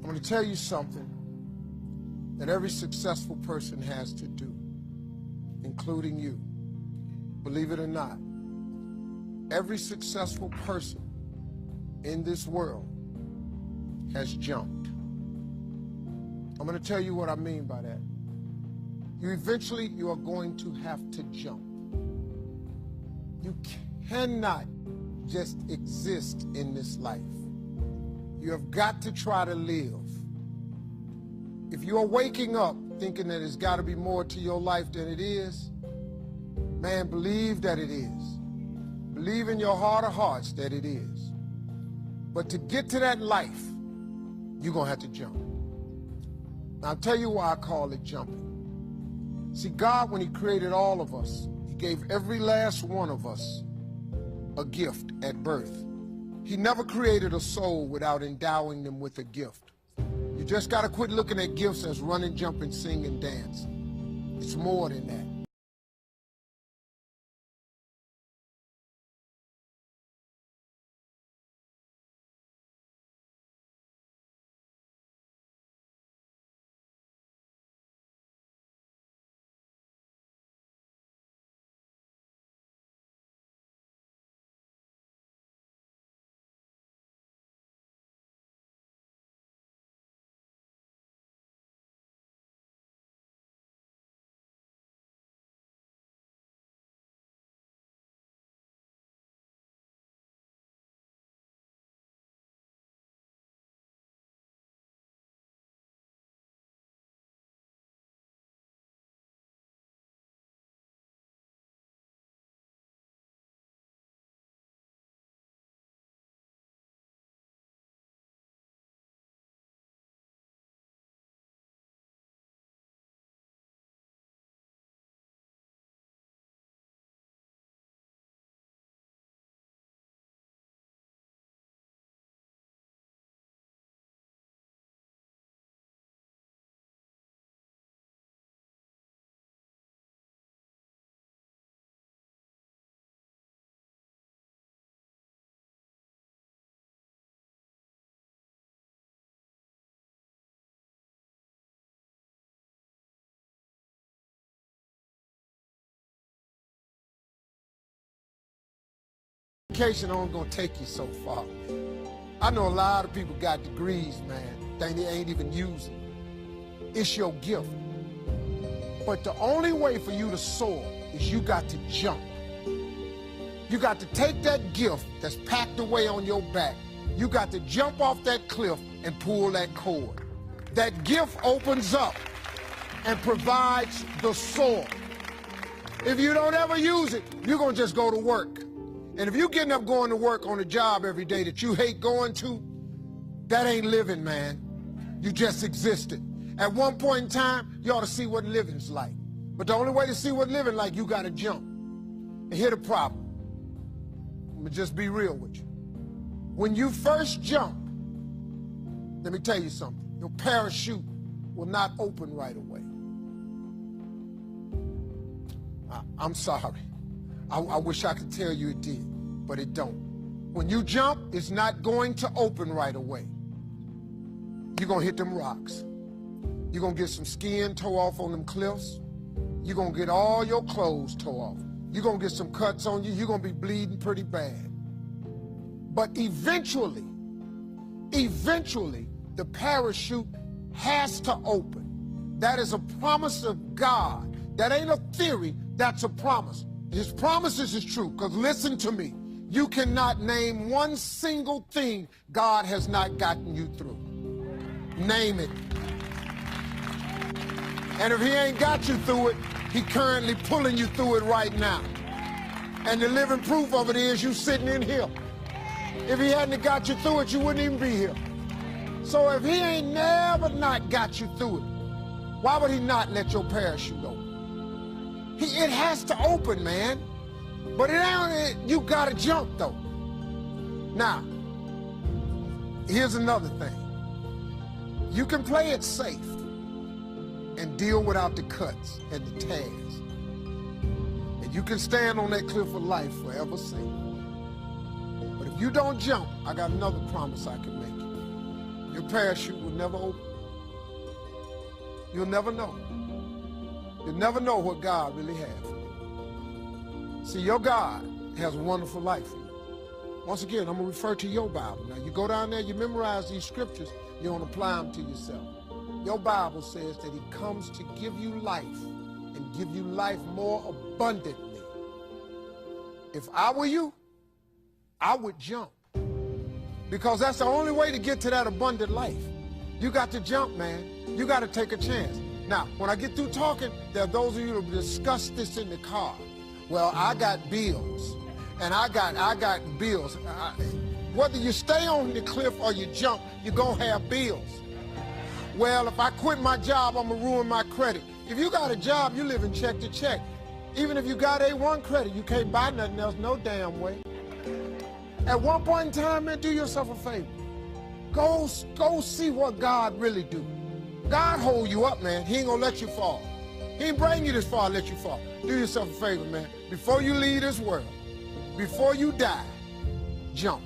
I'm going to tell you something that every successful person has to do, including you. Believe it or not, every successful person in this world has jumped. I'm going to tell you what I mean by that. You are going to have to jump. You cannot just exist in this life. You have got to try to live. If you are waking up thinking that there's got to be more to your life than it is, man, believe that it is. Believe in your heart of hearts that it is. But to get to that life, you're going to have to jump. Now, I'll tell you why I call it jumping. See, God, when he created all of us, he gave every last one of us a gift at birth. He never created a soul without endowing them with a gift. You just got to quit looking at gifts as running, jumping, singing, dancing. It's more than that. Education ain't gonna take you so far. I know a lot of people got degrees, man, they ain't even using. It's your gift. But the only way for you to soar is you got to jump. You got to take that gift that's packed away on your back. You got to jump off that cliff and pull that cord. That gift opens up and provides the soar. If you don't ever use it, you're gonna just go to work. And if you're getting up going to work on a job every day that you hate going to, that ain't living, man. You just existed. At one point in time, you ought to see what living's like. But the only way to see what living like, you gotta jump. And here's the problem. I'm gonna just be real with you. When you first jump, let me tell you something. Your parachute will not open right away. I'm sorry. I wish I could tell you it did, but it don't. When you jump, it's not going to open right away. You're gonna hit them rocks. You're gonna get some skin tore off on them cliffs. You're gonna get all your clothes tore off. You're gonna get some cuts on you. You're gonna be bleeding pretty bad. But eventually, the parachute has to open. That is a promise of God. That ain't a theory, that's a promise. His promises is true, because listen to me. You cannot name one single thing God has not gotten you through. Name it. And if he ain't got you through it, he currently pulling you through it right now. And the living proof of it is you sitting in here. If he hadn't got you through it, you wouldn't even be here. So if he ain't never not got you through it, why would he not let your parachute open? It has to open, man. But you gotta jump, though. Now, here's another thing. You can play it safe and deal without the cuts and the tears. And you can stand on that cliff of life forever safe. But if you don't jump, I got another promise I can make you. Your parachute will never open. You'll never know. You'll never know what God really has for you. See, your God has a wonderful life for you. Once again, I'm going to refer to your Bible. Now, you go down there, you memorize these scriptures, you don't apply them to yourself. Your Bible says that he comes to give you life and give you life more abundantly. If I were you, I would jump. Because that's the only way to get to that abundant life. You got to jump, man. You got to take a chance. Now, when I get through talking, there are those of you who discuss this in the car. Well, I got bills, and I got bills. Whether you stay on the cliff or you jump, you're going to have bills. Well, if I quit my job, I'm going to ruin my credit. If you got a job, you live in check to check. Even if you got A1 credit, you can't buy nothing else no damn way. At one point in time, man, do yourself a favor. Go see what God really do. God hold you up, man. He ain't gonna let you fall. He ain't bring you this far to let you fall. Do yourself a favor, man. Before you leave this world, before you die, jump.